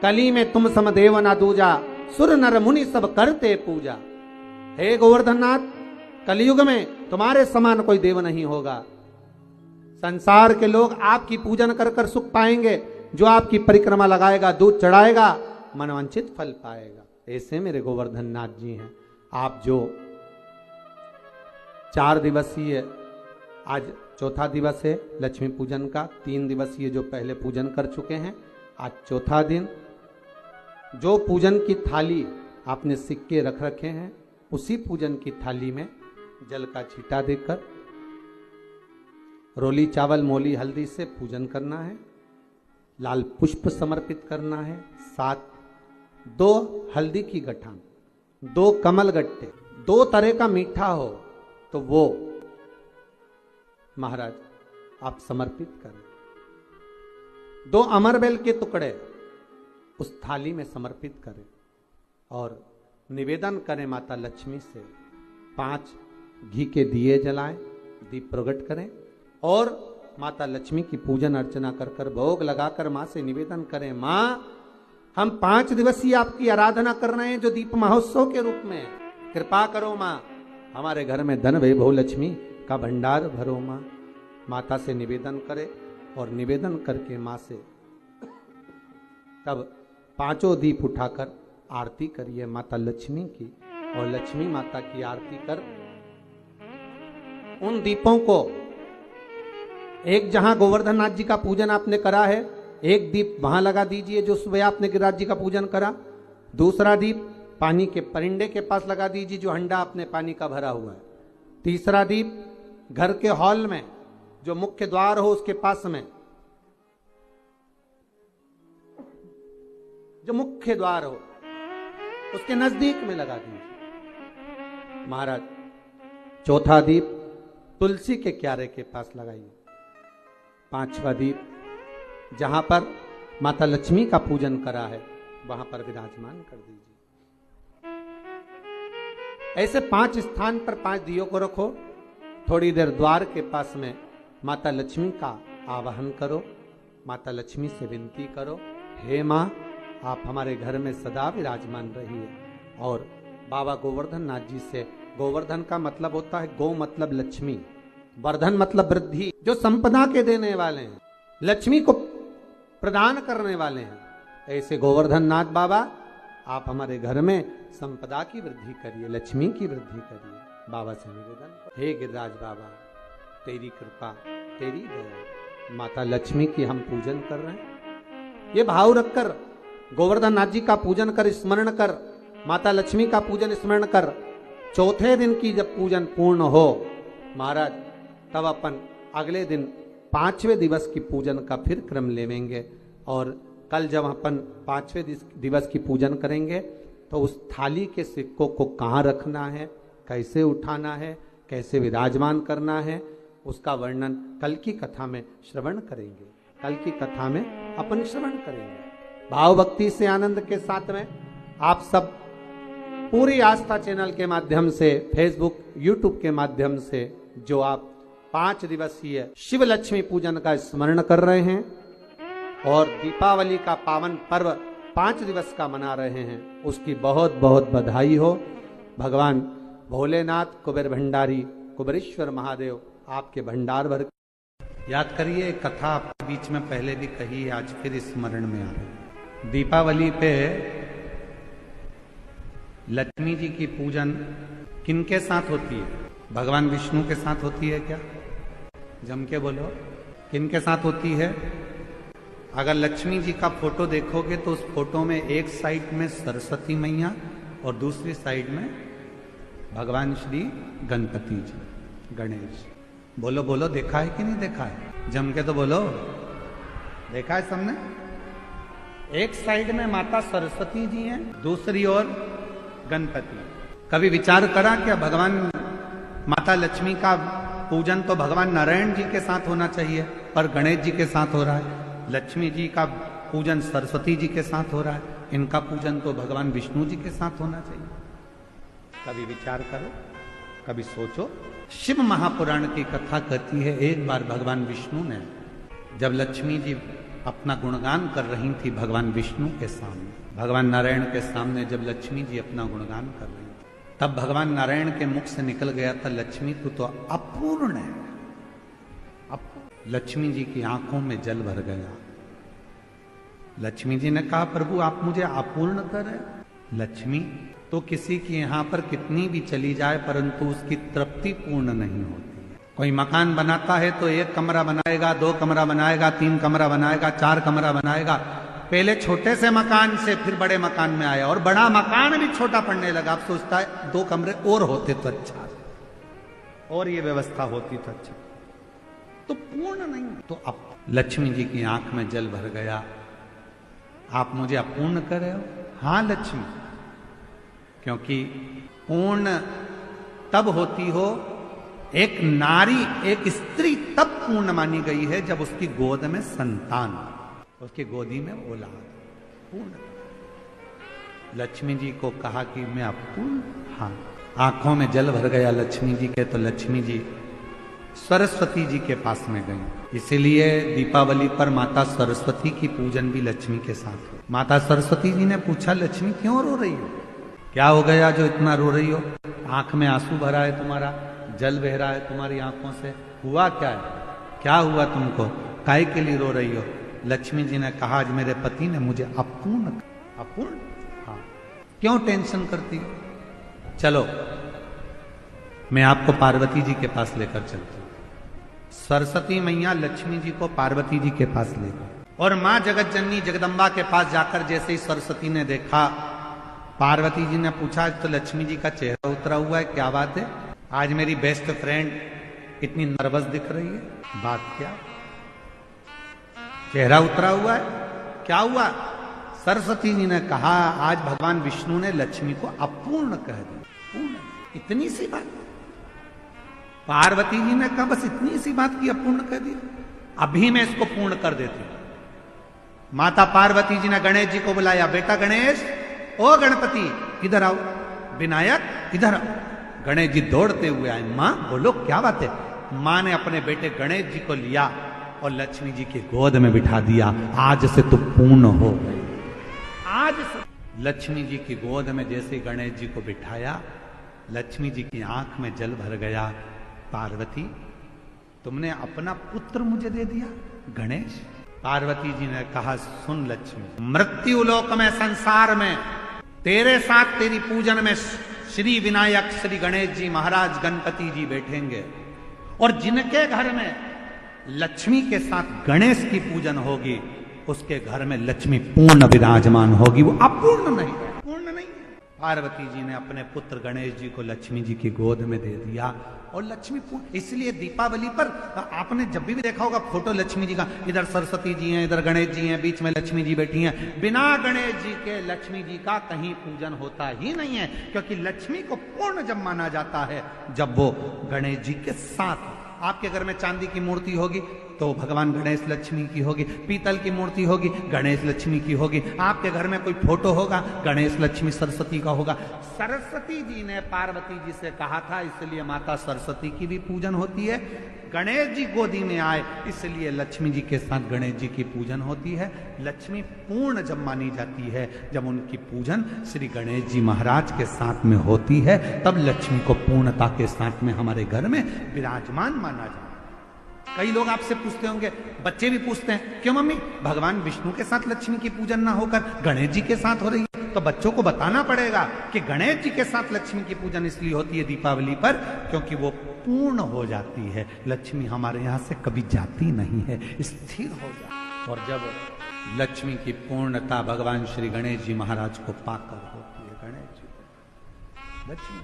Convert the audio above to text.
कली में तुम सम देव ना दूजा, सुर नर मुनि सब करते पूजा। हे गोवर्धन नाथ, कलयुग में तुम्हारे समान कोई देव नहीं होगा। संसार के लोग आपकी पूजन कर कर सुख पाएंगे। जो आपकी परिक्रमा लगाएगा, दूध चढ़ाएगा, मनवांछित फल पाएगा। ऐसे मेरे गोवर्धन नाथ जी हैं। आप जो 4 दिवसीय, आज चौथा दिवस है लक्ष्मी पूजन का, 3 दिवसीय जो पहले पूजन कर चुके हैं, आज चौथा दिन। जो पूजन की थाली आपने सिक्के रख रखे हैं, उसी पूजन की थाली में जल का छींटा देकर रोली चावल मोली हल्दी से पूजन करना है। लाल पुष्प समर्पित करना है। साथ 2 हल्दी की गठान, 2 कमल गट्टे, 2 तरह का मीठा हो तो वो महाराज आप समर्पित करें। 2 अमरबेल के टुकड़े उस थाली में समर्पित करें और निवेदन करें माता लक्ष्मी से। 5 घी के दिए जलाएं, दीप प्रकट करें और माता लक्ष्मी की पूजन अर्चना कर कर भोग लगाकर मां से निवेदन करें, मां हम 5 दिवसीय आपकी आराधना कर रहे हैं जो दीप महोत्सव के रूप में। कृपा करो मां, हमारे घर में धन वैभव लक्ष्मी का भंडार भरो मां। माता से निवेदन करे और निवेदन करके मां से तब 5 दीप उठाकर आरती करिए माता लक्ष्मी की। और लक्ष्मी माता की आरती कर उन दीपों को, एक जहां गोवर्धन नाथ जी का पूजन आपने करा है, एक दीप वहां लगा दीजिए जो सुबह आपने गिरिराज जी का पूजन करा। दूसरा दीप पानी के परिंडे के पास लगा दीजिए जो हंडा आपने पानी का भरा हुआ है। तीसरा दीप घर के हॉल में जो मुख्य द्वार हो उसके पास में, जो मुख्य द्वार हो उसके नजदीक में लगा दीजिए महाराज। चौथा दीप तुलसी के क्यारे के पास लगाइए। 5वां दीप जहां पर माता लक्ष्मी का पूजन करा है वहां पर विराजमान कर दीजिए। ऐसे 5 स्थान पर 5 दियों को रखो। थोड़ी देर द्वार के पास में माता लक्ष्मी का आवाहन करो। माता लक्ष्मी से विनती करो, हे मां आप हमारे घर में सदा विराजमान रहिए। और बाबा गोवर्धन नाथ जी से, गोवर्धन का मतलब होता है गो मतलब लक्ष्मी, वर्धन मतलब वृद्धि, जो संपदा के देने वाले हैं, लक्ष्मी को प्रदान करने वाले हैं। ऐसे गोवर्धन नाथ बाबा आप हमारे घर में संपदा की वृद्धि करिए, लक्ष्मी की वृद्धि करिए। बाबा से निवेदन, हे गिरिराज बाबा तेरी कृपा, तेरी दया, माता लक्ष्मी की हम पूजन कर रहे हैं। ये भाव रखकर गोवर्धन नाथ जी का पूजन कर, स्मरण कर, माता लक्ष्मी का पूजन स्मरण कर। चौथे दिन की जब पूजन पूर्ण हो महाराज, तब अपन अगले दिन 5वें दिवस की पूजन का फिर क्रम लेवेंगे। और कल जब अपन 5वें दिवस की पूजन करेंगे तो उस थाली के सिक्कों को कहाँ रखना है, कैसे उठाना है, कैसे विराजमान करना है, उसका वर्णन कल की कथा में श्रवण करेंगे। कल की कथा में अपन श्रवण करेंगे भाव भक्ति से, आनंद के साथ में। आप सब पूरी आस्था चैनल के माध्यम से, फेसबुक यूट्यूब के माध्यम से जो आप 5 दिवसीय शिव लक्ष्मी पूजन का स्मरण कर रहे हैं और दीपावली का पावन पर्व 5 दिवस का मना रहे हैं, उसकी बहुत बहुत बधाई हो। भगवान भोलेनाथ कुबेर भंडारी कुबेरेश्वर महादेव आपके भंडार भर। याद करिए, कथा बीच में पहले भी कही, आज फिर स्मरण में आ रही। दीपावली पे लक्ष्मी जी की पूजन किनके साथ होती है? भगवान विष्णु के साथ होती है क्या? जम के बोलो, किनके साथ होती है? अगर लक्ष्मी जी का फोटो देखोगे तो उस फोटो में एक साइड में सरस्वती मैया और दूसरी साइड में भगवान श्री गणपति जी, गणेश। बोलो बोलो, देखा है कि नहीं देखा है? जम के तो बोलो, देखा है सबने? एक साइड में माता सरस्वती जी हैं, दूसरी ओर गणपति। कभी विचार करा क्या भगवान माता लक्ष्मी का पूजन तो भगवान नारायण जी के साथ होना चाहिए, पर गणेश जी के साथ हो रहा है। लक्ष्मी जी का पूजन सरस्वती जी के साथ हो रहा है, इनका पूजन तो भगवान विष्णु जी के साथ होना चाहिए। कभी विचार करो, कभी सोचो। शिव महापुराण की कथा कहती है, एक बार भगवान विष्णु ने जब लक्ष्मी जी अपना गुणगान कर रही थी भगवान विष्णु के सामने, भगवान नारायण के सामने जब लक्ष्मी जी अपना गुणगान कर रही थी, तब भगवान नारायण के मुख से निकल गया था, लक्ष्मी तू तो अपूर्ण है। अब लक्ष्मी जी की आंखों में जल भर गया। लक्ष्मी जी ने कहा प्रभु आप मुझे अपूर्ण कर रहे। लक्ष्मी तो किसी की यहां पर कितनी भी चली जाए परंतु उसकी तृप्ति पूर्ण नहीं होती। कोई मकान बनाता है तो 1 कमरा बनाएगा, 2 कमरा बनाएगा, 3 कमरा बनाएगा, 4 कमरा बनाएगा। पहले छोटे से मकान से फिर बड़े मकान में आया और बड़ा मकान भी छोटा पड़ने लगा। अब सोचता है 2 कमरे और होते तो अच्छा, और ये व्यवस्था होती तो अच्छा, तो पूर्ण नहीं। तो अब लक्ष्मी जी की आंख में जल भर गया। आप मुझे अपूर्ण कर रहे हो? हाँ लक्ष्मी, क्योंकि पूर्ण तब होती हो, एक नारी एक स्त्री तब पूर्ण मानी गई है जब उसकी गोद में संतान, उसकी गोदी में औलाद पूर्ण। लक्ष्मी जी को कहा कि मैं अपूर्ण, हाँ। आंखों में जल भर गया लक्ष्मी जी के, तो लक्ष्मी जी सरस्वती जी के पास में गई। इसीलिए दीपावली पर माता सरस्वती की पूजन भी लक्ष्मी के साथ है। माता सरस्वती जी ने पूछा लक्ष्मी क्यों रो रही हो, क्या हो गया जो इतना रो रही हो? आंख में आंसू भरा है तुम्हारा, जल बह रहा है तुम्हारी आंखों से, हुआ क्या है, क्या हुआ तुमको, काहे के लिए रो रही हो? लक्ष्मी जी ने कहा आज मेरे पति ने मुझे अपूर्ण। अपूर्ण? हाँ। क्यों टेंशन करती हो? चलो मैं आपको पार्वती जी के पास लेकर चलती हूँ। सरस्वती मैया लक्ष्मी जी को पार्वती जी के पास ले गई और माँ जगत जननी जगदम्बा के पास जाकर जैसे ही सरस्वती ने देखा, पार्वती जी ने पूछा तो लक्ष्मी जी का चेहरा उतरा हुआ है, क्या बात है? आज मेरी बेस्ट फ्रेंड इतनी नर्वस दिख रही है, बात क्या? चेहरा उतरा हुआ है, क्या हुआ? सरस्वती जी ने कहा आज भगवान विष्णु ने लक्ष्मी को अपूर्ण कह दिया। पूर्ण, इतनी सी बात। पार्वती जी ने कहा बस इतनी सी बात की अपूर्ण कह दिया, अभी मैं इसको पूर्ण कर देती हूं। माता पार्वती जी ने गणेश जी को बुलाया, बेटा गणेश, ओ गणपति इधर आओ, विनायक इधर आओ। गणेश जी दौड़ते हुए आए। मां बोलो क्या बात है? मां ने अपने बेटे गणेश जी को लिया और लक्ष्मी जी की गोद में बिठा दिया। आज से तू पूर्ण हो गई। आज से लक्ष्मी जी की गोद में जैसे गणेश जी को बिठाया, लक्ष्मी जी की आंख में जल भर गया। पार्वती तुमने अपना पुत्र मुझे दे दिया गणेश। पार्वती जी ने कहा सुन लक्ष्मी, मृत्यु लोक में संसार में तेरे साथ तेरी पूजन में श्री विनायक श्री गणेश जी महाराज गणपति जी बैठेंगे और जिनके घर में लक्ष्मी के साथ गणेश की पूजन होगी उसके घर में लक्ष्मी पूर्ण विराजमान होगी, वो अपूर्ण नहीं है, पूर्ण नहीं है। पार्वती जी ने अपने पुत्र गणेश जी को लक्ष्मी जी की गोद में दे दिया और लक्ष्मी पूर्ण। इसलिए दीपावली पर आपने जब भी देखा होगा फोटो लक्ष्मी जी का, इधर सरस्वती जी हैं, इधर गणेश जी हैं, बीच में लक्ष्मी जी बैठी हैं। बिना गणेश जी के लक्ष्मी जी का कहीं पूजन होता ही नहीं है, क्योंकि लक्ष्मी को पूर्ण जब माना जाता है जब वो गणेश जी के साथ। आपके घर में चांदी की मूर्ति होगी तो भगवान गणेश लक्ष्मी की होगी, पीतल की मूर्ति होगी गणेश लक्ष्मी की होगी, आपके घर में कोई फोटो होगा गणेश लक्ष्मी सरस्वती का होगा। सरस्वती जी ने पार्वती जी से कहा था, इसलिए माता सरस्वती की भी पूजन होती है। गणेश जी गोदी में आए इसलिए लक्ष्मी जी के साथ गणेश जी की पूजन होती है। लक्ष्मी पूर्ण जब मानी जाती है जब उनकी पूजन श्री गणेश जी महाराज के साथ में होती है, तब लक्ष्मी को पूर्णता के साथ में हमारे घर में विराजमान माना जाता है। कई लोग आपसे पूछते होंगे, बच्चे भी पूछते हैं, क्यों मम्मी भगवान विष्णु के साथ लक्ष्मी की पूजन ना होकर गणेश जी के साथ हो रही है? तो बच्चों को बताना पड़ेगा कि गणेश जी के साथ लक्ष्मी की पूजन इसलिए होती है दीपावली पर क्योंकि वो पूर्ण हो जाती है। लक्ष्मी हमारे यहाँ से कभी जाती नहीं है, स्थिर हो जाती। और जब लक्ष्मी की पूर्णता भगवान श्री गणेश जी महाराज को पाकर होती है, गणेश जी लक्ष्मी